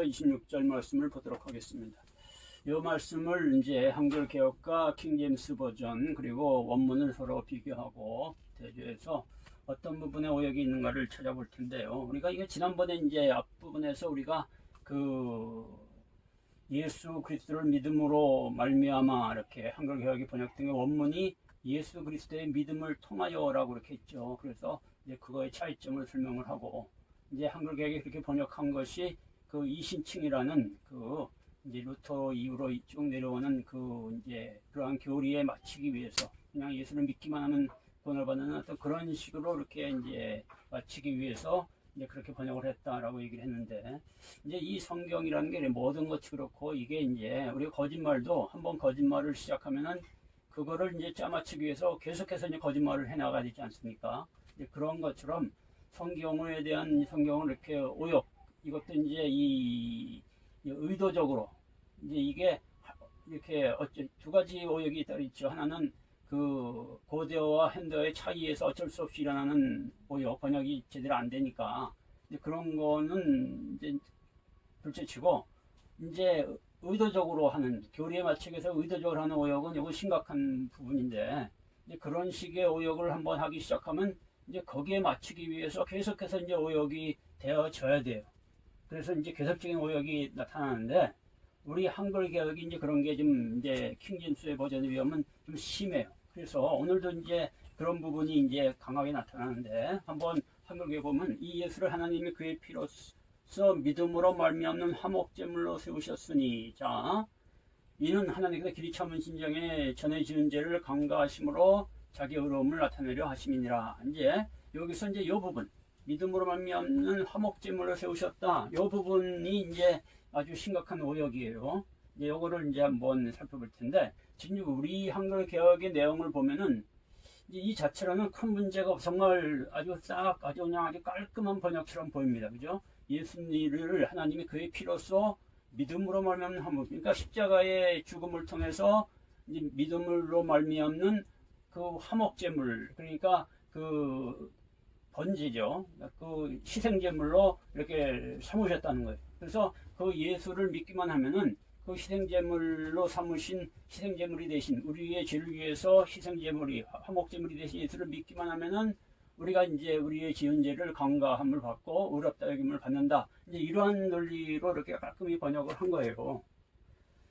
26절 말씀을 보도록 하겠습니다. 이 말씀을 이제 한글 개혁과 킹제임스 버전 그리고 원문을 서로 비교하고 대조해서 어떤 부분에 오역이 있는가를 찾아볼 텐데요. 우리가 이게 지난번에 이제 앞부분에서 우리가 그 예수 그리스도를 믿음으로 말미암아 이렇게 한글 개혁이 번역된 게 원문이 예수 그리스도의 믿음을 통하여라고 이렇게 했죠. 그래서 이제 그거의 차이점을 설명을 하고 이제 한글 개혁이 그렇게 번역한 것이 그 이신층이라는 그 이제 루터 이후로 쭉 내려오는 그 이제 그러한 교리에 맞추기 위해서 그냥 예수를 믿기만 하면 구원을 받는 어떤 그런 식으로 이렇게 이제 맞추기 위해서 이제 그렇게 번역을 했다라고 얘기를 했는데 이제 이 성경이라는 게 모든 것이 그렇고 이게 이제 우리가 거짓말도 한번 거짓말을 시작하면은 그거를 이제 짜맞추기 위해서 계속해서 이제 거짓말을 해나가야 되지 않습니까? 이제 그런 것처럼 성경에 대한 성경을 이렇게 오역 이것도 이제 이 의도적으로 이제 이게 이렇게 두 가지 오역이 따로 있죠. 하나는 그 고대어와 현대어의 차이에서 어쩔 수 없이 일어나는 오역 번역이 제대로 안 되니까 이제 그런 거는 이제 둘째치고 이제 의도적으로 하는 교리에 맞추기 위해서 의도적으로 하는 오역은 이거 심각한 부분인데 이제 그런 식의 오역을 한번 하기 시작하면 이제 거기에 맞추기 위해서 계속해서 이제 오역이 되어져야 돼요. 그래서 이제 계속적인 오역이 나타나는데 우리 한글 개혁이 이제 그런 게 좀 이제 킹제임스의 버전에 비하면 좀 심해요. 그래서 오늘도 이제 그런 부분이 이제 강하게 나타나는데 한번 한글 개혁 보면 이 예수를 하나님이 그의 피로써 믿음으로 말미암는 화목제물로 세우셨으니 자 이는 하나님께서 길이 참은 심정에 전에 지은 죄를 강가하심으로 자기 의로움을 나타내려 하심이니라. 이제 여기서 이제 이 부분 믿음으로 말미암는 화목제물로 세우셨다. 이 부분이 이제 아주 심각한 오역이에요. 이제 요거를 이제 한번 살펴볼 텐데, 지금 우리 한글 개혁의 내용을 보면은 이제 이 자체로는 큰 문제가 없어. 정말 아주 아주 그냥 아주 깔끔한 번역처럼 보입니다. 그죠? 예수님을 하나님이 그의 피로써 믿음으로 말미암는 화목, 그러니까 십자가의 죽음을 통해서 이제 믿음으로 말미암는 그 화목제물, 그러니까 그 번제죠. 그 희생제물로 이렇게 삼으셨다는 거예요. 그래서 그 예수를 믿기만 하면은 그 희생제물로 삼으신 희생제물이 되신 우리의 죄를 위해서 희생제물이 화목제물이 되신 예수를 믿기만 하면은 우리가 이제 우리의 지은 죄를 강가함을 받고 의롭다 여김을 받는다. 이제 이러한 논리로 이렇게 깔끔히 번역을 한 거예요.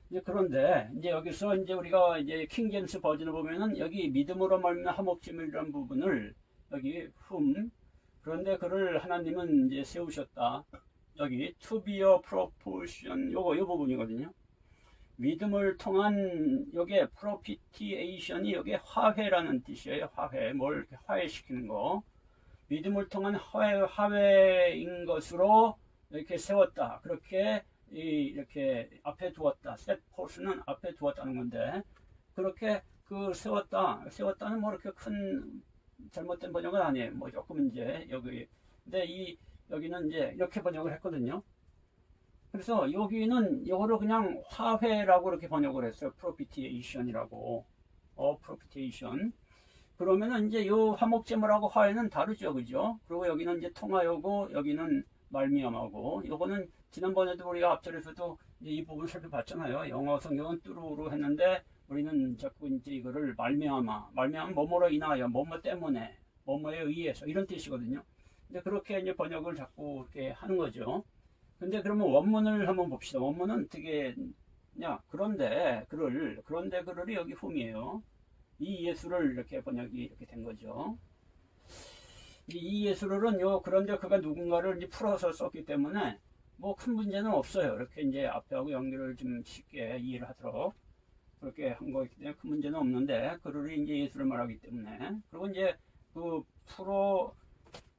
이제 그런데 이제 여기서 이제 우리가 이제 킹제임스 버전을 보면은 여기 믿음으로 말미암는 화목제물이라는 부분을 여기 그런데 그를 하나님은 이제 세우셨다. 여기 to be a proportion 요 부분이거든요. 믿음을 통한 요게 propitiation이 요게 화해라는 뜻이에요. 화해, 뭘 이렇게 화해시키는 거. 믿음을 통한 화해인 것으로 이렇게 세웠다. 그렇게 이렇게 앞에 두었다. set force는 앞에 두었다는 건데 그렇게 그 세웠다는 뭐 이렇게 큰 잘못된 번역은 아니에요. 뭐 조금 이제 여기 근데 여기는 이제 이렇게 번역을 했거든요. 그래서 여기는 이거를 그냥 화해라고 이렇게 번역을 했어요. propitiation이라고. propitiation. 그러면은 이제 요 화목제물하고 화해는 다르죠. 그죠? 그리고 여기는 이제 통하여고 여기는 말미암하고 요거는 지난번에도 우리가 앞절에서도 이제 이 부분 살펴봤잖아요. 영어 성경은 뚜루루 했는데 우리는 자꾸 이제 이거를 말미암아 뭐뭐로 인하여 뭐뭐 때문에 뭐뭐에 의해서 이런 뜻이거든요. 근데 그렇게 이제 번역을 자꾸 이렇게 하는 거죠. 근데 그러면 원문을 한번 봅시다. 원문은 어떻게 냐 그런데 그럴이 여기 흠이에요. 이 예수를 이렇게 번역이 이렇게 된 거죠. 이 예수를은 그런데 그가 누군가를 이제 풀어서 썼기 때문에 뭐 큰 문제는 없어요. 이렇게 이제 앞에하고 연결을 좀 쉽게 이해를 하도록 그렇게 한 거기 때문에 큰 문제는 없는데 그를 이제 예수를 말하기 때문에 그리고 이제 그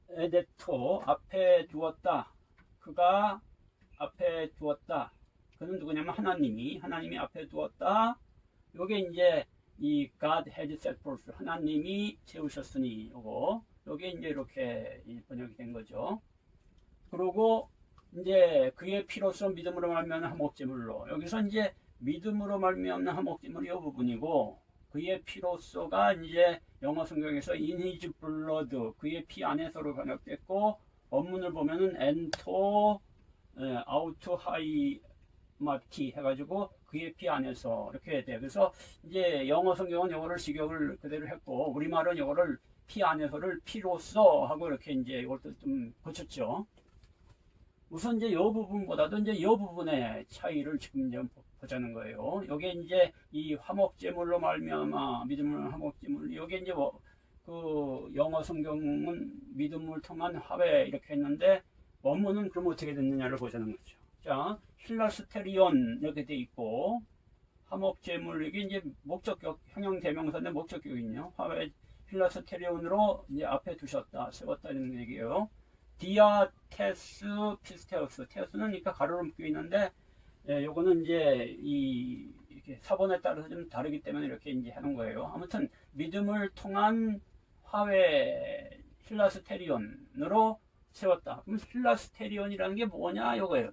프로에데토 앞에 두었다. 그가 앞에 두었다. 그는 누구냐면 하나님이 앞에 두었다. 요게 이제 이 God had set forth 하나님이 세우셨으니 요게 이제 이렇게 번역이 된 거죠. 그리고 이제 그의 피로써 믿음으로 말미암는 화목제물로 여기서 이제 믿음으로 말미암는 화목제물이 이 부분이고 그의 피로써가 이제 영어 성경에서 in his blood 그의 피 안에서로 번역됐고 원문을 보면은 enter 아우트 하이 마티 해가지고 VP 안에서 이렇게 해야 돼요. 그래서 이제 영어 성경은 영어를 직역을 그대로 했고 우리말은 영어를 P 안에서를 P로서 하고 이렇게 이제 이것도 좀 고쳤죠. 우선 이제 이 부분보다도 이제 이 부분의 차이를 지금 좀 보자는 거예요. 요게 이제 이 화목제물로 말미암아 믿음을 화목제물. 요게 이제 그 영어 성경은 믿음을 통한 화해 이렇게 했는데 원문은 그럼 어떻게 됐느냐를 보자는 거죠. 자, 힐라스테리온 이렇게 돼 있고 화목제물 이게 이제 목적격 형용 대명사인데 목적격이요. 화해 힐라스테리온으로 이제 앞에 두셨다 세웠다 이런 얘기예요. 디아테스 피스테우스 테우스는 그러니까 가로로 묶여 있는데 요거는 이제 이렇게 사본에 따라서 좀 다르기 때문에 이렇게 이제 하는 거예요. 아무튼 믿음을 통한 화해 힐라스테리온으로 세웠다. 그럼 힐라스테리온이라는 게 뭐냐 요거예요.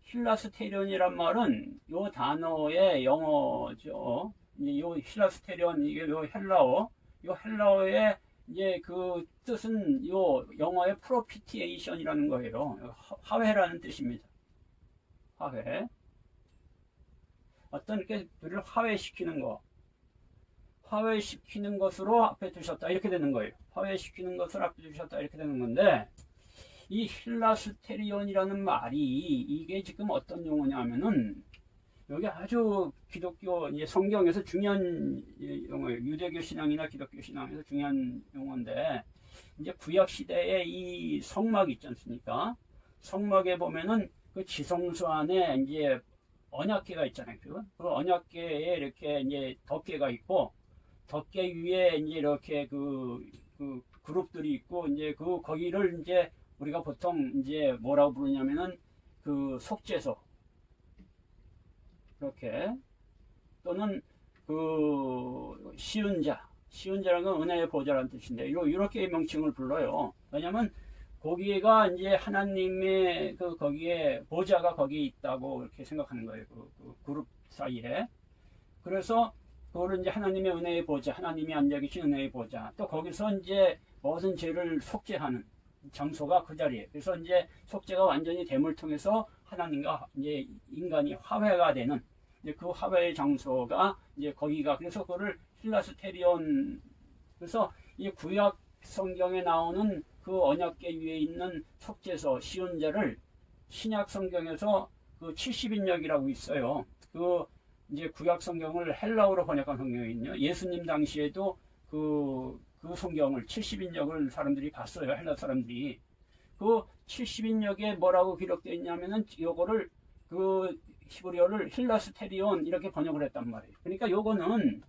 힐라스테리온이란 말은 요 단어의 영어죠. 이제 요 힐라스테리온 이게 요 헬라어의 이제 그 뜻은 요 영어의 프로피티에이션이라는 거예요. 화해라는 뜻입니다. 화해. 어떤 이렇게 우리를 화해시키는 거. 화해시키는 것으로 앞에 두셨다. 이렇게 되는 거예요. 화해시키는 것을 앞에 두셨다. 이렇게 되는 건데, 이 힐라스테리온이라는 말이 이게 지금 어떤 용어냐면은, 여기 아주 기독교 이제 성경에서 중요한 용어예요. 유대교 신앙이나 기독교 신앙에서 중요한 용어인데, 이제 구약 시대에 이 성막 있지 않습니까? 성막에 보면은 그 지성소 안에 이제 언약궤가 있잖아요. 그 언약궤에 이렇게 이제 덮개가 있고, 덮개 위에 이제 이렇게 그 그룹들이 있고, 이제 거기를 이제 우리가 보통 이제 뭐라고 부르냐면은 그 속죄소. 이렇게. 또는 그 시은자라는 건 은혜의 보좌라는 뜻인데, 이렇게 명칭을 불러요. 왜냐면 거기가 이제 하나님의 거기에 보좌가 거기에 있다고 이렇게 생각하는 거예요. 그 그룹 사이에. 그래서 그거를 이제 하나님의 은혜의 보좌, 하나님이 앉아 계신 은혜의 보좌. 또 거기서 이제 모든 죄를 속죄하는 장소가 그 자리에. 그래서 이제 속죄가 완전히 됨을 통해서 하나님과 이제 인간이 화해가 되는 이제 그 화해의 장소가 이제 거기가. 그래서 그거를 힐라스테리온. 그래서 이 구약 성경에 나오는 그 언약궤 위에 있는 속죄소 시은자를 신약 성경에서 그 70인역이라고 있어요. 그 이제 구약 성경을 헬라어로 번역한 성경이거든요. 예수님 당시에도 그 성경을 70인역을 사람들이 봤어요. 헬라 사람들이. 그 70인역에 뭐라고 기록되어 있냐면은 요거를 그 히브리어를 힐라스테리온 이렇게 번역을 했단 말이에요. 그러니까 요거는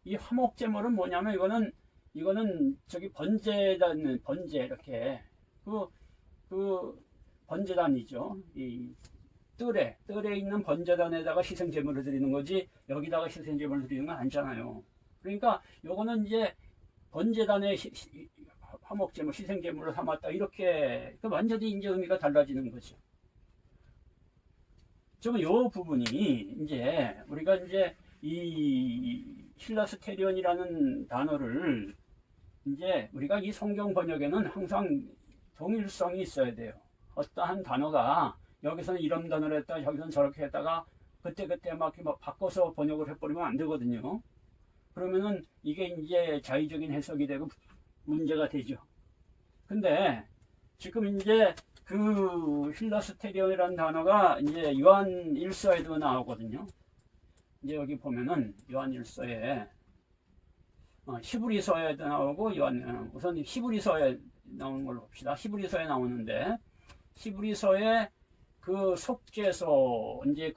이 화목제물은 뭐냐면 이거는 저기 번제 이렇게 그 번제단이죠. 이 뜰에 있는 번제단에다가 희생제물을 드리는 거지 여기다가 희생제물을 드리는 건 아니잖아요. 그러니까 요거는 이제 번제단의 화목제물 희생제물을 삼았다 이렇게 완전히 이제 의미가 달라지는 거죠. 좀 요 부분이 이제 우리가 이제 이 힐라스테리온이라는 단어를 이제 우리가 이 성경 번역에는 항상 동일성이 있어야 돼요. 어떠한 단어가 여기서는 이런 단어를 했다, 여기서는 저렇게 했다가 그때 막 바꿔서 번역을 해버리면 안 되거든요. 그러면은 이게 이제 자의적인 해석이 되고 문제가 되죠. 근데 지금 이제 그 힐라스테리온이라는 단어가 이제 요한 1서에도 나오거든요. 이제 여기 보면은 요한 1서에 히브리서에도 나오고 우선 히브리서에 나오는 걸로 봅시다. 히브리서에 나오는데 히브리서에 그 속죄소 이제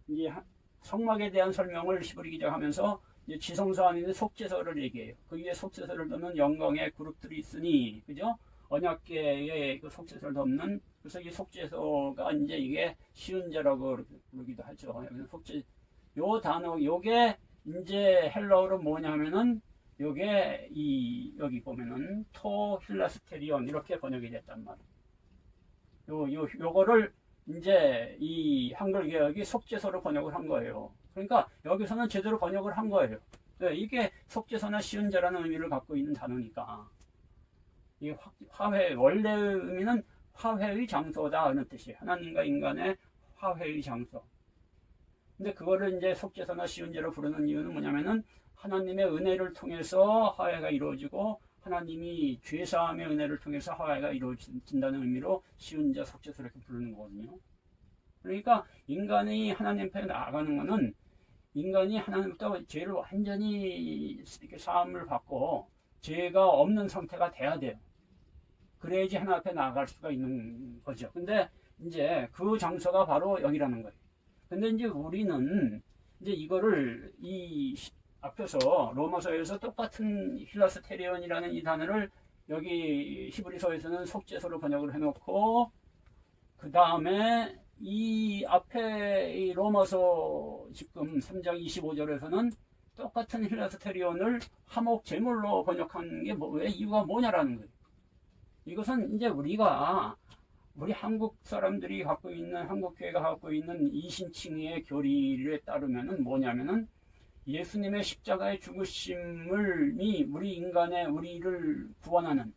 이제 성막에 대한 설명을 히브리 기자가 하면서 이제 지성소 안에 있는 속죄소를 얘기해요. 그 위에 속죄소를 넣는 영광의 그룹들이 있으니 그죠? 언약궤의 그 속죄소를 덮는. 그래서 이 속죄소가 이제 이게 시은자라고 부르기도 하죠. 속죄 요 단어 요게 이제 헬라어로 뭐냐면은 요게 여기 보면은 토 힐라스테리온 이렇게 번역이 됐단 말이에요. 요거를 이제 이 한글 개혁이 속죄소로 번역을 한 거예요. 그러니까 여기서는 제대로 번역을 한 거예요. 이게 속죄소나 시은자라는 의미를 갖고 있는 단어니까. 이 화해 원래 의미는 화해의 장소다 하는 뜻이 하나님과 인간의 화해의 장소. 근데 그거를 이제 속죄소나 시은제로 부르는 이유는 뭐냐면은 하나님의 은혜를 통해서 화해가 이루어지고 하나님이 죄사함의 은혜를 통해서 화해가 이루어진다는 의미로 시은제, 속죄소 이렇게 부르는 거거든요. 그러니까 인간이 하나님 편에 나아가는 것은 인간이 하나님부터 죄를 완전히 이렇게 사함을 받고 죄가 없는 상태가 돼야 돼요. 그래야지 하나님 앞에 나아갈 수가 있는 거죠. 근데 이제 그 장소가 바로 여기라는 거예요. 근데 이제 우리는 이제 이거를 이 앞에서 로마서에서 똑같은 힐라스테리온이라는 이 단어를 여기 히브리서에서는 속죄소로 번역을 해놓고 그 다음에 이 앞에 이 로마서 지금 3장 25절에서는 똑같은 힐라스테리온을 화목 제물로 번역한 게 왜 이유가 뭐냐라는 거예요. 이것은 이제 우리 한국 사람들이 갖고 있는, 한국교회가 갖고 있는 이신칭의의 교리에 따르면은 뭐냐면은 예수님의 십자가의 죽으심이 우리를 구원하는,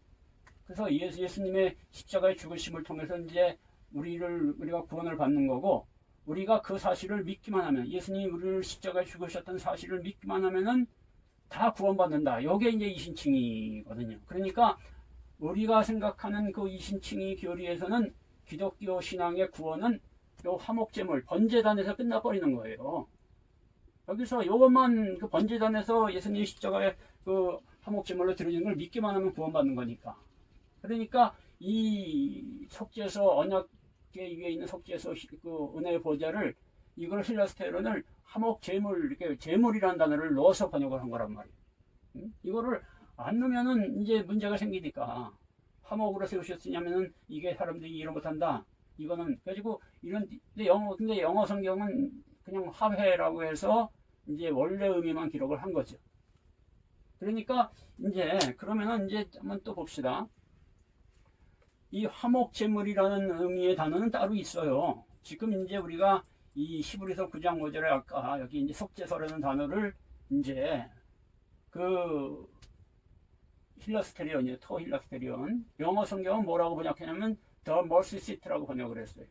그래서 예수님의 십자가의 죽으심을 통해서 이제 우리가 구원을 받는 거고, 우리가 그 사실을 믿기만 하면, 예수님이 우리를 십자가에 죽으셨던 사실을 믿기만 하면은 다 구원받는다. 이게 이제 이신칭의거든요. 그러니까 우리가 생각하는 그 이신칭의 교리에서는 기독교 신앙의 구원은 요 화목제물, 번제단에서 끝나버리는 거예요. 여기서 요것만 그 번제단에서 예수님 십자가에 그 화목제물로 드려진 걸 믿기만 하면 구원받는 거니까. 그러니까 이 속죄소, 언약계 위에 있는 속죄소 그 은혜의 보좌를, 이걸 힐라스테론을 화목제물, 이렇게 제물이라는 단어를 넣어서 번역을 한 거란 말이에요. 이거를 안 넣으면은 이제 문제가 생기니까. 화목으로 세우셨으냐면은 이게 사람들이 이해를 못한다. 이거는 그래가지고 근데 영어 성경은 그냥 화해라고 해서 이제 원래 의미만 기록을 한 거죠. 그러니까 이제 그러면은 이제 한번 또 봅시다. 이 화목제물이라는 의미의 단어는 따로 있어요. 지금 이제 우리가 이 히브리서 9장 5절에 아까 여기 이제 속죄소라는 단어를 이제 그 힐라스테리온이에요. 토 힐라스테리온. 영어 성경은 뭐라고 번역했냐면 The Mercy Seat라고 번역을 했어요.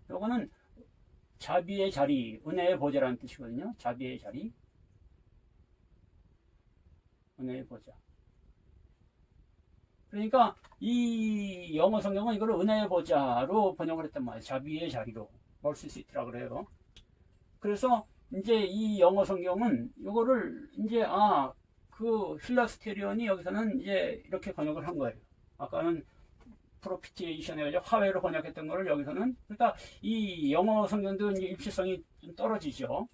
요거는 자비의 자리, 은혜의 보좌라는 뜻이거든요. 자비의 자리, 은혜의 보좌. 그러니까 이 영어 성경은 이걸 은혜의 보좌로 번역을 했단 말이에요. 자비의 자리로, Mercy Seat라고 그래요. 그래서 이제 이 영어 성경은 이거를 이제 그 힐라스테리온이 여기서는 이제 이렇게 번역을 한 거예요. 아까는 프로피티에이션 해가지고 화해로 번역했던 거를 여기서는, 그러니까 이 영어 성경도 이제 일치성이 좀 떨어지죠.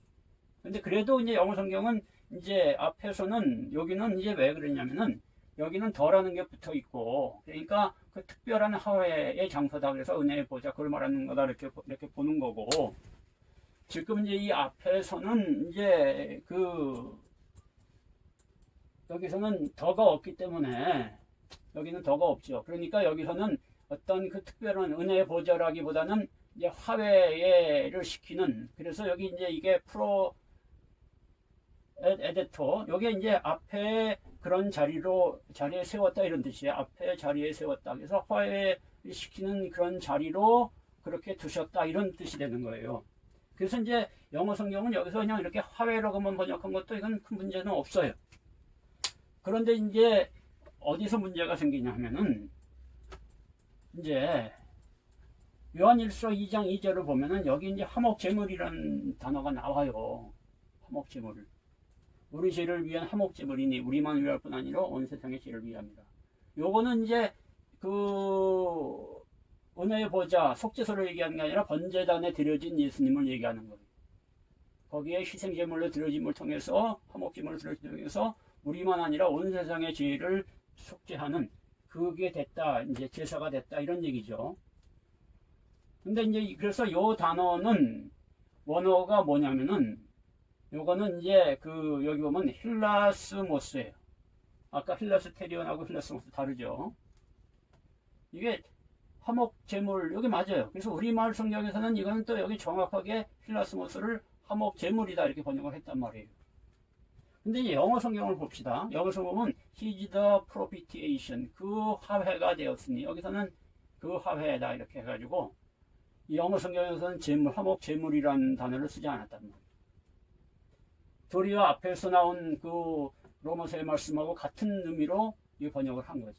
근데 그래도 이제 영어 성경은 이제 앞에서는 여기는 이제 왜 그러냐면은 여기는 더라는 게 붙어 있고, 그러니까 그 특별한 화해의 장소다. 그래서 은혜의 보좌, 그걸 말하는 거다. 이렇게 보는 거고, 지금 이제 이 앞에서는 이제 여기서는 더가 없기 때문에, 여기는 더가 없죠. 그러니까 여기서는 어떤 그 특별한 은혜의 보좌라기보다는 이제 화해를 시키는, 그래서 여기 이제 이게 에데토, 여기 이제 앞에 그런 자리에 세웠다 이런 뜻이에요. 앞에 자리에 세웠다. 그래서 화해를 시키는 그런 자리로 그렇게 두셨다 이런 뜻이 되는 거예요. 그래서 이제 영어 성경은 여기서 그냥 이렇게 화해라고만 번역한 것도 이건 큰 문제는 없어요. 그런데 이제 어디서 문제가 생기냐 하면은 이제 요한일서 2장 2절을 보면은 여기 이제 화목제물이라는 단어가 나와요. 화목제물. 우리 죄를 위한 화목제물이니 우리만 위할 뿐 아니라 온 세상의 죄를 위함이라. 요거는 이제 그 은혜의 보좌, 속죄소를 얘기하는 게 아니라 번제단에 드려진 예수님을 얘기하는 거예요. 거기에 희생제물로 드려짐을 통해서, 화목제물로 드려짐을 통해서 우리만 아니라 온 세상의 죄를 속죄하는, 그게 됐다, 이제 제사가 됐다 이런 얘기죠. 근데 이제 그래서 요 단어는 원어가 뭐냐면은 요거는 이제 여기 보면 힐라스모스예요. 아까 힐라스테리온하고 힐라스모스 다르죠. 이게 화목제물, 여기 맞아요. 그래서 우리말 성경에서는 이거는 또 여기 정확하게 힐라스모스를 화목제물이다 이렇게 번역을 했단 말이에요. 근데 이제 영어 성경을 봅시다. 영어 성경은 He's the propitiation, 그 화해가 되었으니, 여기서는 그 화훼에다 이렇게 해가지고 이 영어 성경에서는 재물, 화목 재물이라는 단어를 쓰지 않았단 말이에요. 도리어 앞에서 나온 그 로마서의 말씀하고 같은 의미로 이 번역을 한 거죠.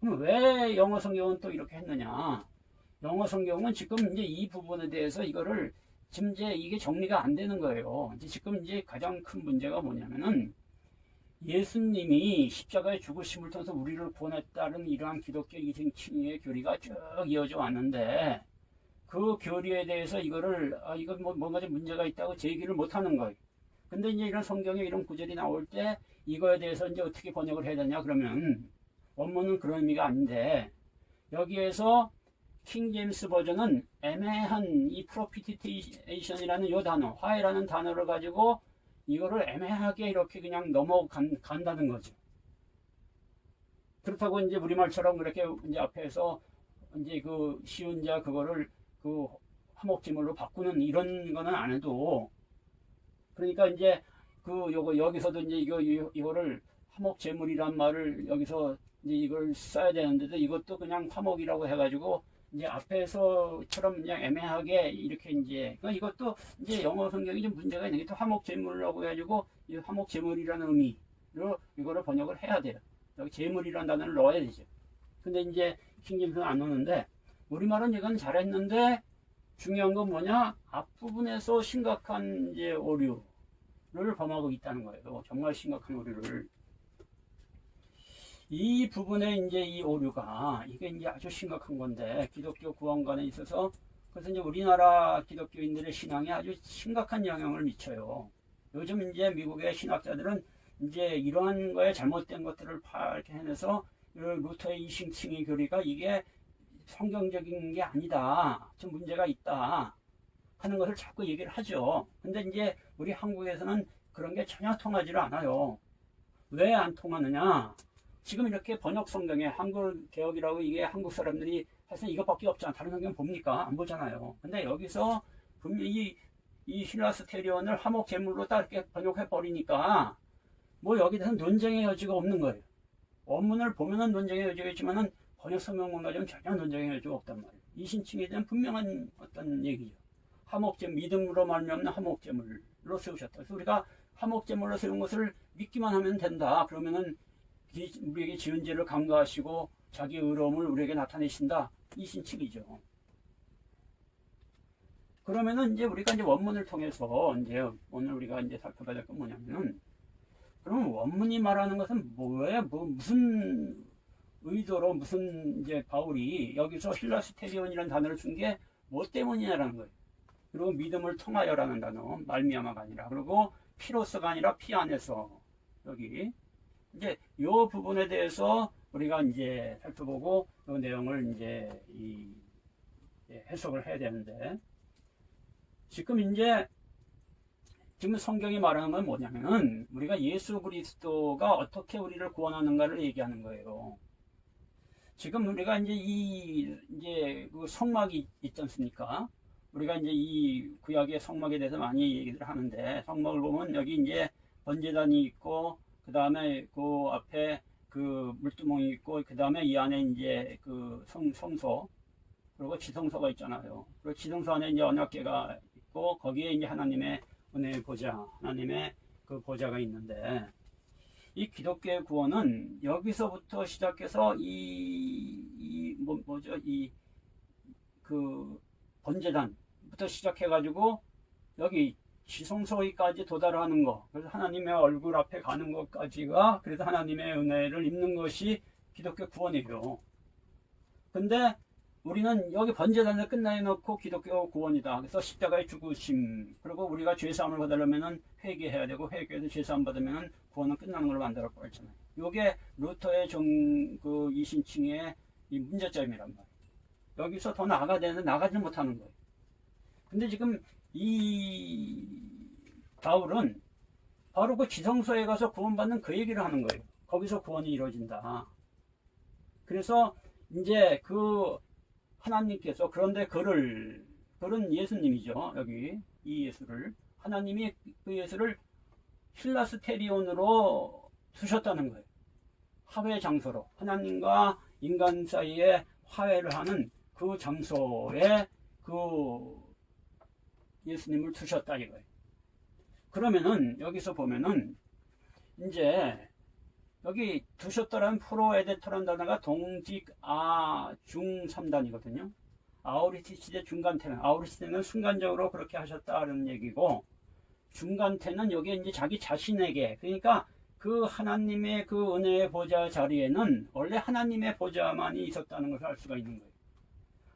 그럼 왜 영어 성경은 또 이렇게 했느냐? 영어 성경은 지금 이제 이 부분에 대해서 이거를 지금 이제 이게 정리가 안 되는 거예요. 이제 지금 이제 가장 큰 문제가 뭐냐면은 예수님이 십자가의 죽으심을 통해서 우리를 구원했다는 이러한 기독교 이생칭의의 교리가 쭉 이어져 왔는데 그 교리에 대해서 이거를 이거 뭔가 좀 문제가 있다고 제기를 못 하는 거예요. 근데 이제 이런 성경에 이런 구절이 나올 때 이거에 대해서 이제 어떻게 번역을 해야 되냐 그러면 원문은 그런 의미가 아닌데 여기에서 킹 제임스 버전은 애매한 이 프로피티테이션이라는 요 단어, 화해라는 단어를 가지고 이거를 애매하게 이렇게 그냥 넘어간다는 거죠. 그렇다고 이제 우리말처럼 그렇게 이제 앞에서 이제 그 쉬운 자 그거를 그 화목제물로 바꾸는 이런 거는 안 해도 그러니까 이제 그 요거 여기서도 이제 이거를 화목제물이란 말을 여기서 이제 이걸 써야 되는데도 이것도 그냥 화목이라고 해가지고 이제 앞에서처럼 그냥 애매하게 이렇게 이제 그러니까 이것도 이제 영어 성경이 좀 문제가 있는 게 또 화목제물이라고 해가지고 이 화목제물이라는 의미로 이거를 번역을 해야 돼요. 여기 제물이라는 단어를 넣어야 되죠. 근데 이제 킹제임스는 안 넣는데 우리말은 이건 잘했는데 중요한 건 뭐냐? 앞부분에서 심각한 이제 오류를 범하고 있다는 거예요. 정말 심각한 오류를. 이 부분에 이제 이 오류가 이게 이제 아주 심각한 건데 기독교 구원관에 있어서 그래서 이제 우리나라 기독교인들의 신앙에 아주 심각한 영향을 미쳐요. 요즘 이제 미국의 신학자들은 이제 이러한 거에 잘못된 것들을 파악해내서 루터의 이신칭의 교리가 이게 성경적인 게 아니다. 좀 문제가 있다. 하는 것을 자꾸 얘기를 하죠. 근데 이제 우리 한국에서는 그런 게 전혀 통하지를 않아요. 왜 안 통하느냐? 지금 이렇게 번역 성경에 한글 개혁이라고 이게 한국 사람들이 사실 이것밖에 없잖아. 다른 성경 봅니까? 안 보잖아요. 근데 여기서 분명히 이 힐라스테리온을 화목 제물로 딱 이렇게 번역해 버리니까 뭐 여기 대해서 논쟁의 여지가 없는 거예요. 원문을 보면은 논쟁의 여지가 있지만은 번역 성경만 가지고는 전혀 논쟁의 여지가 없단 말이에요. 이신칭에 대한 분명한 어떤 얘기죠. 화목제물, 믿음으로 말미암는 화목제물로 세우셨다. 그래서 우리가 화목제물로 세운 것을 믿기만 하면 된다. 그러면은 우리에게 지은 죄를 감가하시고 자기 의로움을 우리에게 나타내신다. 이신칭이죠. 그러면은 이제 우리가 이제 원문을 통해서 이제 오늘 우리가 이제 살펴봐야 될 건 뭐냐면은 그러면 원문이 말하는 것은 뭐예요? 무슨 의도로 무슨 이제 바울이 여기서 힐라스테리온이라는 단어를 쓴 게 뭐 때문이냐라는 거예요. 그리고 믿음을 통하여라는 단어, 말미암아가 아니라 그리고 피로서가 아니라 피 안에서 여기 이제 이 부분에 대해서 우리가 이제 살펴보고 이 내용을 이제 해석을 해야 되는데 지금 성경이 말하는 건 뭐냐면은 우리가 예수 그리스도가 어떻게 우리를 구원하는가를 얘기하는 거예요. 지금 우리가 이제 그 성막이 있지 않습니까? 우리가 이제 이 구약의 성막에 대해서 많이 얘기를 하는데 성막을 보면 여기 이제 번제단이 있고 그 다음에 그 앞에 그 물두멍이 있고 그 다음에 이 안에 이제 그 성소 그리고 지성소가 있잖아요. 그리고 지성소 안에 이제 언약궤가 있고 거기에 이제 하나님의 은혜의 보좌, 하나님의 그 보좌가 있는데 이 기독교의 구원은 여기서부터 시작해서 그 번제단부터 시작해가지고 여기 지성소까지 도달하는 거, 그래서 하나님의 얼굴 앞에 가는 것까지가 그래서 하나님의 은혜를 입는 것이 기독교 구원이에요. 근데 우리는 여기 번제단을 끝내놓고 기독교 구원이다. 그래서 십자가의 죽으심, 그리고 우리가 죄사함을 받으려면은 회개해야 되고 회개해서 죄사함 받으면은 구원은 끝나는 걸로 만들어 버렸잖아요. 요게 루터의 그 이신칭의 이 문제점이란 말이에요. 여기서 더 나아가야 되는데 나가지 못하는 거예요. 근데 지금 이 바울은 바로 그 지성소에 가서 구원받는 그 얘기를 하는 거예요. 거기서 구원이 이루어진다. 그래서 이제 그 하나님께서 그런데 그는 예수님이죠. 여기 이 예수를 하나님이 그 예수를 힐라스테리온으로 두셨다는 거예요. 화해 장소로 하나님과 인간 사이에 화해를 하는 그 장소에 그 예수님을 두셨다 이거예요. 그러면은 여기서 보면은 이제 여기 두셨더라는 프로에데토라는 단어가 동직 중 3단이거든요. 아우리시대 중간태는, 아우리시대는 순간적으로 그렇게 하셨다는 얘기고, 중간태는 여기에 이제 자기 자신에게, 그러니까 그 하나님의 그 은혜의 보좌 자리에는 원래 하나님의 보좌만이 있었다는 것을 알 수가 있는 거예요.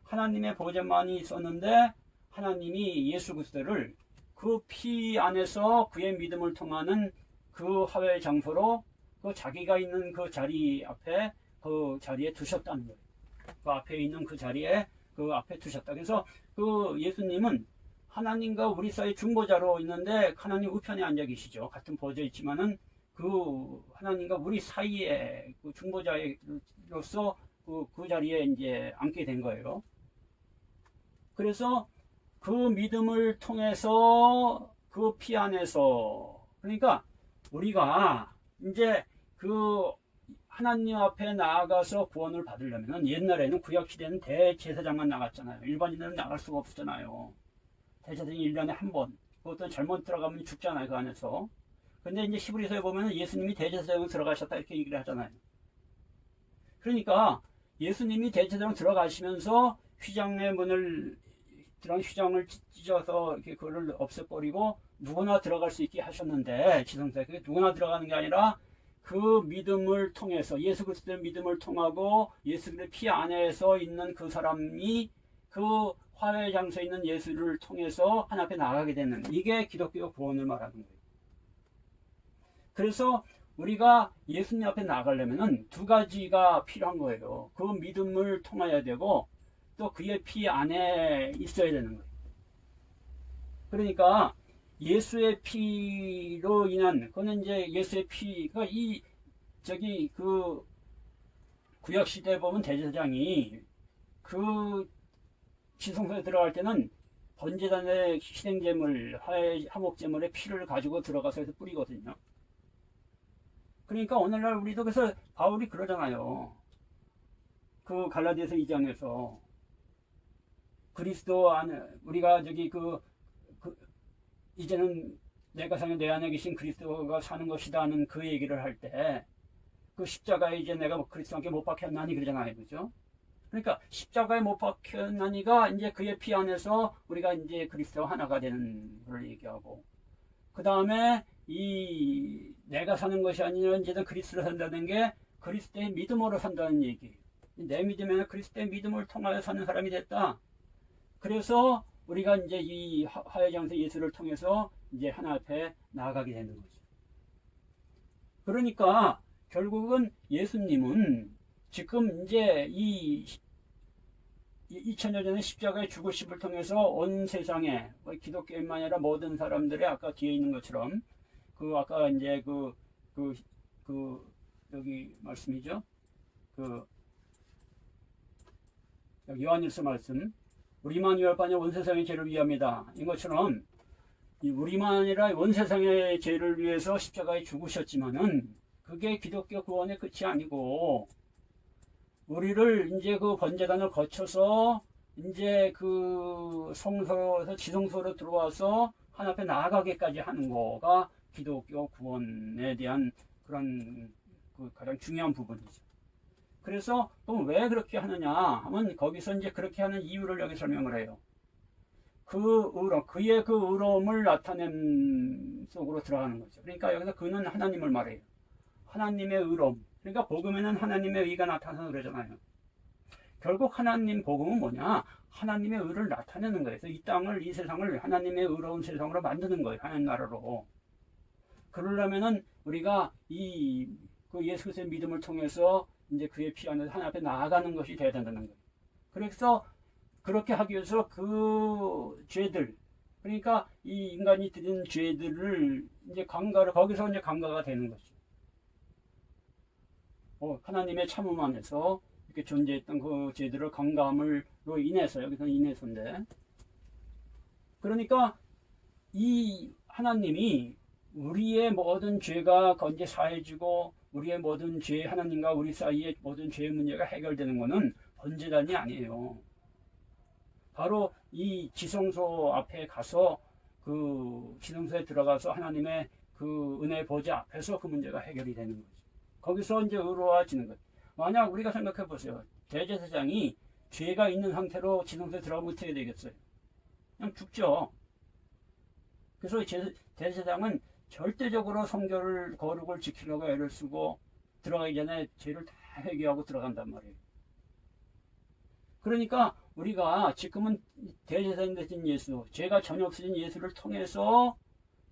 하나님의 보좌만이 있었는데 하나님이 예수 그리스도를 그 피 안에서 그의 믿음을 통하는 그 화해 장소로 그 자기가 있는 그 자리 앞에 그 자리에 두셨다는 거예요. 그 앞에 있는 그 자리에 그 앞에 두셨다. 그래서 그 예수님은 하나님과 우리 사이 중보자로 있는데 하나님 우편에 앉아 계시죠. 같은 보좌에 있지만은 그 하나님과 우리 사이에 그 중보자로서 그 자리에 이제 앉게 된 거예요. 그래서 그 믿음을 통해서 그 피 안에서, 그러니까 우리가 이제 그 하나님 앞에 나아가서 구원을 받으려면 옛날에는 구약시대는 대제사장만 나갔잖아요. 일반인들은 나갈 수가 없었잖아요. 대제사장이 1년에 한 번, 그것도 잘못 들어가면 죽잖아요, 그 안에서. 근데 이제 히브리서에 보면 예수님이 대제사장으로 들어가셨다 이렇게 얘기를 하잖아요. 그러니까 예수님이 대제사장으로 들어가시면서 휘장의 문을, 그런 휘장을 찢어서 이렇게 그걸 없애버리고 누구나 들어갈 수 있게 하셨는데, 지성사에 그게 누구나 들어가는 게 아니라 그 믿음을 통해서, 예수 그리스도의 믿음을 통하고 예수 그리스도의 피 안에서 있는 그 사람이 그 화해 장소에 있는 예수를 통해서 하나님 앞에 나가게 되는, 이게 기독교 구원을 말하는 거예요. 그래서 우리가 예수님 앞에 나가려면 두 가지가 필요한 거예요. 그 믿음을 통해야 되고 또 그의 피 안에 있어야 되는 거예요. 그러니까 예수의 피로 인한, 그거는 이제 예수의 피가 그 구약시대에 보면 대제사장이 그 지성소에 들어갈 때는 번제단의 희생제물, 화목제물의 피를 가지고 들어가서 해서 뿌리거든요. 그러니까 오늘날 우리도 그래서 바울이 그러잖아요. 그 갈라디아서 2장에서 그리스도 안에 우리가 이제는 내가 사는 내 안에 계신 그리스도가 사는 것이다 하는 그 얘기를 할 때 그 십자가에 이제 내가 그리스도와 함께 못 박혔나니 그러잖아요. 그죠? 그러니까 십자가에 못 박혔나니가 이제 그의 피 안에서 우리가 이제 그리스도와 하나가 되는 걸 얘기하고, 그 다음에 이 내가 사는 것이 아니라 이제는 그리스도로 산다는 게 그리스도의 믿음으로 산다는 얘기. 내 믿음에는 그리스도의 믿음을 통하여 사는 사람이 됐다. 그래서 우리가 이제 이 화해장소 예수를 통해서 이제 하나 앞에 나아가게 되는 거죠. 그러니까 결국은 예수님은 지금 이제 이 2000년 전에 십자가의 죽으심을 통해서 온 세상에, 기독교인만 아니라 모든 사람들의 아까 뒤에 있는 것처럼 아까 이제 여기 말씀이죠. 여기 요한일서 말씀. 우리만 위할 바냐 온 세상의 죄를 위함이다. 이것처럼 우리만 아니라 온 세상의 죄를 위해서 십자가에 죽으셨지만은 그게 기독교 구원의 끝이 아니고 우리를 이제 그 번제단을 거쳐서 이제 그 성소에서 지성소로 들어와서 하나님 앞에 나아가게까지 하는 거가 기독교 구원에 대한 그런 가장 중요한 부분이죠. 그래서 또 왜 그렇게 하느냐 하면 거기서 이제 그렇게 하는 이유를 여기 설명을 해요. 그의 그 의로움을 나타냄 속으로 들어가는 거죠. 그러니까 여기서 그는 하나님을 말해요. 하나님의 의로움. 그러니까 복음에는 하나님의 의가 나타나서 그러잖아요. 결국 하나님 복음은 뭐냐? 하나님의 의를 나타내는 거예요. 그래서 이 땅을, 이 세상을 하나님의 의로운 세상으로 만드는 거예요. 하나님 나라로. 그러려면은 우리가 그 예수 그리스도의 믿음을 통해서 이제 그의 피 안에서 하나님 앞에 나아가는 것이 돼야 된다는 거예요. 그래서 그렇게 하기 위해서 그 죄들, 그러니까 이 인간이 들인 죄들을 이제 거기서 이제 강가가 되는 거죠. 하나님의 참음 안에서 이렇게 존재했던 그 죄들을 강감으로 인해서, 여기서는 인해서인데, 그러니까 이 하나님이 우리의 모든 죄가 이제 사해지고 우리의 모든 죄, 하나님과 우리 사이의 모든 죄의 문제가 해결되는 것은 번제단이 아니에요. 바로 이 지성소 앞에 가서 그 지성소에 들어가서 하나님의 그 은혜 보좌 앞에서 그 문제가 해결이 되는 거죠. 거기서 이제 의로워지는 것. 만약 우리가 생각해 보세요. 대제사장이 죄가 있는 상태로 지성소에 들어가면 어떻게 되겠어요? 그냥 죽죠. 그래서 대제사장은 절대적으로 성결을 거룩을 지키려고 애를 쓰고 들어가기 전에 죄를 다 회개하고 들어간단 말이에요. 그러니까 우리가 지금은 대제사장 되신 예수, 죄가 전혀 없어진 예수를 통해서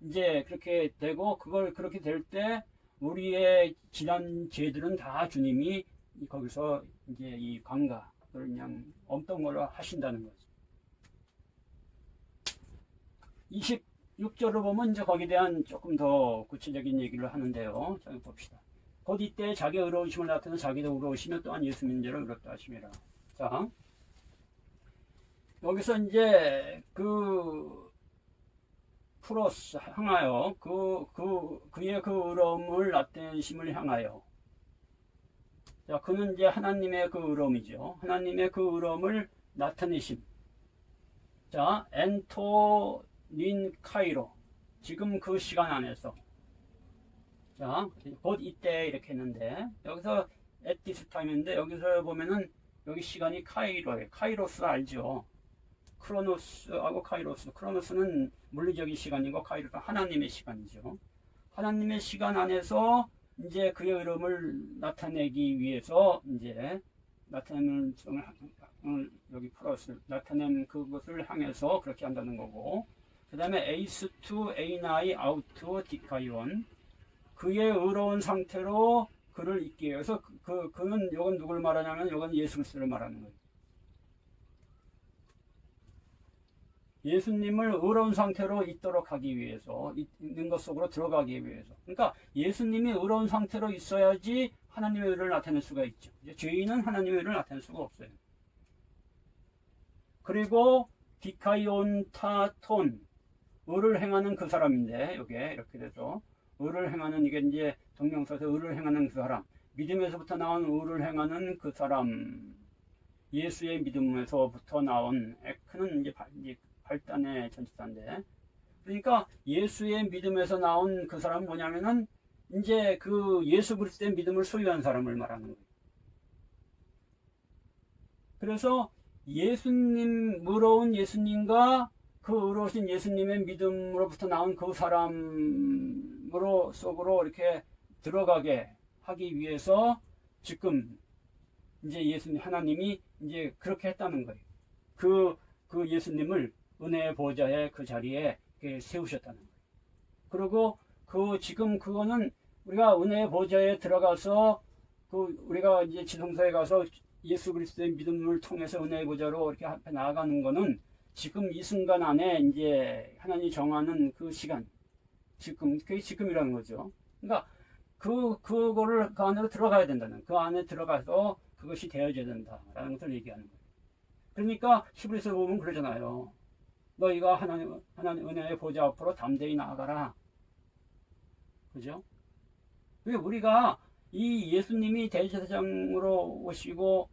이제 그렇게 되고, 그걸 그렇게 될 때 우리의 지난 죄들은 다 주님이 거기서 이제 이 관가를 그냥 없던 걸로 하신다는 거죠. 26절을 보면 이제 거기에 대한 조금 더 구체적인 얘기를 하는데요. 자, 봅시다. 곧 이때 자기 의로우심을 나타내 자기도 의로우시며 또한 예수 민대로 의롭다 하심이라. 자, 여기서 이제 그 프로스 향하여 그의 그 의로움을 나타내심을 향하여. 자, 그는 이제 하나님의 그 의로움이죠. 하나님의 그 의로움을 나타내심. 자, 엔토닌 카이로. 지금 그 시간 안에서. 자, 곧 이때 이렇게 했는데, 여기서 at this time인데, 여기서 보면은 여기 시간이 카이로예요. 카이로스 알죠? 크로노스하고 카이로스. 크로노스는 물리적인 시간이고 카이로스는 하나님의 시간이죠. 하나님의 시간 안에서 이제 그의 의로움을 나타내기 위해서 이제 나타내는 여기 플러스 나타낸 그것을 향해서 그렇게 한다는 거고, 그 다음에 에이스 투 에이나이 아우트 디카이온, 그의 의로운 상태로 그를 있게 해서 그는 요건 누굴 말하냐면 요건 예수 그리스도를 말하는 거예요. 예수님을 의로운 상태로 있도록 하기 위해서, 있는 것 속으로 들어가기 위해서. 그러니까 예수님이 의로운 상태로 있어야지 하나님의 의를 나타낼 수가 있죠. 죄인은 하나님의 의를 나타낼 수가 없어요. 그리고 디카이온타톤, 의를 행하는 그 사람인데, 이게 이렇게 돼서 의를 행하는, 이게 이제 동명사에서 의를 행하는 그 사람, 믿음에서부터 나온 의를 행하는 그 사람, 예수의 믿음에서부터 나온 에크는 이제 발단의 전치사인데, 그러니까 예수의 믿음에서 나온 그 사람은 뭐냐면은 이제 그 예수 그리스도의 믿음을 소유한 사람을 말하는 거예요. 그래서 예수님, 의로운 예수님과 그 의로우신 예수님의 믿음으로부터 나온 그 사람으로 속으로 이렇게 들어가게 하기 위해서 지금 이제 예수님, 하나님이 이제 그렇게 했다는 거예요. 그 예수님을 은혜의 보좌의 그 자리에 세우셨다는 거예요. 그리고 지금 그거는 우리가 은혜의 보좌에 들어가서 우리가 이제 지성소에 가서 예수 그리스도의 믿음을 통해서 은혜의 보좌로 이렇게 앞에 나아가는 거는 지금 이 순간 안에 이제 하나님이 정하는 그 시간, 그게 지금이라는 거죠. 그러니까 그거를 그 안으로 들어가야 된다는, 그 안에 들어가서 그것이 되어져야 된다라는 것을 얘기하는 거예요. 그러니까 히브리서 보면 그러잖아요. 너희가 하나님 은혜의 보좌 앞으로 담대히 나아가라. 그죠? 우리가 이 예수님이 대제사장으로 오시고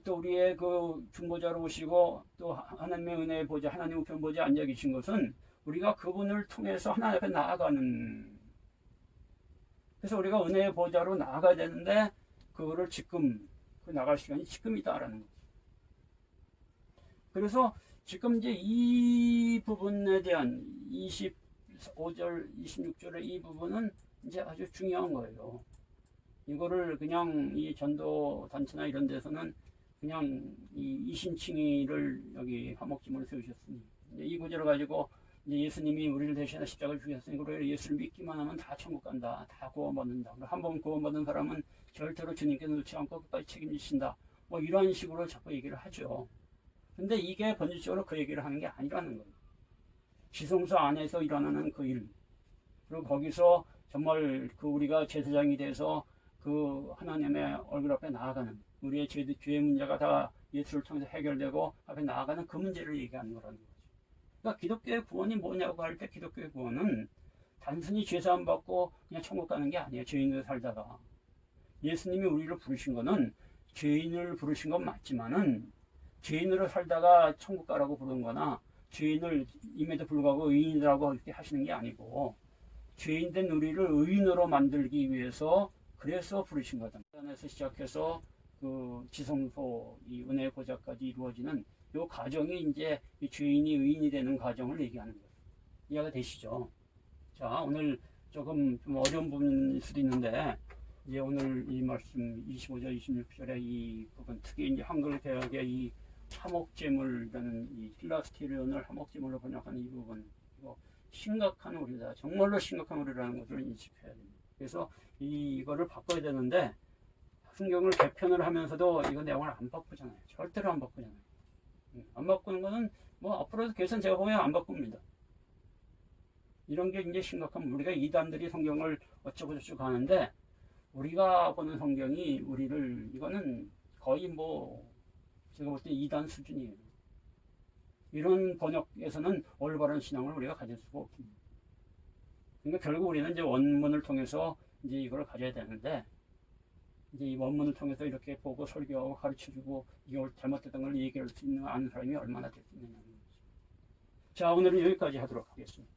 또 우리의 그 중보자로 오시고 또 하나님의 은혜의 보좌, 하나님 우편 보좌에 앉아 계신 것은 우리가 그분을 통해서 하나님 앞에 나아가는, 그래서 우리가 은혜의 보좌로 나아가야 되는데 그거를 지금 나갈 시간이 지금이다라는 거죠. 그래서 지금 이제 이 부분에 대한 25절, 26절의 이 부분은 이제 아주 중요한 거예요. 이거를 그냥 이 전도 단체나 이런 데서는 그냥 이 이신칭의를 여기 화목제물을 세우셨으니, 이 구절을 가지고 이제 예수님이 우리를 대신해 십자가를 죽였으니 그래 예수를 믿기만 하면 다 천국 간다, 다 구원받는다. 한 번 구원받은 사람은 절대로 주님께서 놓지 않고 끝까지 책임지신다. 뭐 이런 식으로 자꾸 얘기를 하죠. 근데 이게 본질적으로 그 얘기를 하는 게 아니라는 거예요. 지성소 안에서 일어나는 그 일, 그리고 거기서 정말 우리가 제사장이 돼서 하나님의 얼굴 앞에 나아가는, 우리의 죄의 문제가 다 예수를 통해서 해결되고 앞에 나아가는 그 문제를 얘기하는 거라는 거죠. 그러니까 기독교의 구원이 뭐냐고 할 때 기독교의 구원은 단순히 죄사함 받고 그냥 천국 가는 게 아니에요. 죄인으로 살다가. 예수님이 우리를 부르신 거는 죄인을 부르신 건 맞지만은 죄인으로 살다가 천국 가라고 부른 거나 죄인을 임에도 불구하고 의인이라고 이렇게 하시는 게 아니고 죄인된 우리를 의인으로 만들기 위해서 그래서 부르신 거다. 에서 시작해서 그 지성소 이 은혜 보좌까지 이루어지는 이 과정이 이제 이 죄인이 의인이 되는 과정을 얘기하는 거예요. 이해가 되시죠? 자, 오늘 조금 좀 어려운 부분일 수도 있는데 이제 오늘 이 말씀 25절, 26절의 이 부분 특히 이제 한글 개혁의 이 화목제물이라는 이 필라스티리온을 화목제물로 번역하는 이 부분 이거 심각한 오류다. 정말로 심각한 오류라는 것을 인식해야 됩니다. 그래서 이거를 바꿔야 되는데 성경을 개편을 하면서도 이거 내용을 안 바꾸잖아요. 절대로 안 바꾸잖아요. 안 바꾸는 거는 뭐 앞으로도 개선 제가 보면 안 바꿉니다. 이런 게 이제 심각한 우리가 이단들이 성경을 어쩌고 저쩌고 하는데 우리가 보는 성경이 우리를 이거는 거의 뭐 제가 볼 때 이단 수준이에요. 이런 번역에서는 올바른 신앙을 우리가 가질 수가 없습니다. 그러니까 결국 우리는 이제 원문을 통해서 이제 이걸 가져야 되는데 이제 이 원문을 통해서 이렇게 보고 설교하고 가르쳐주고 이걸 잘못됐던 걸 얘기할 수 있는 아는 사람이 얼마나 될 수 있느냐는 거죠. 자, 오늘은 여기까지 하도록 하겠습니다.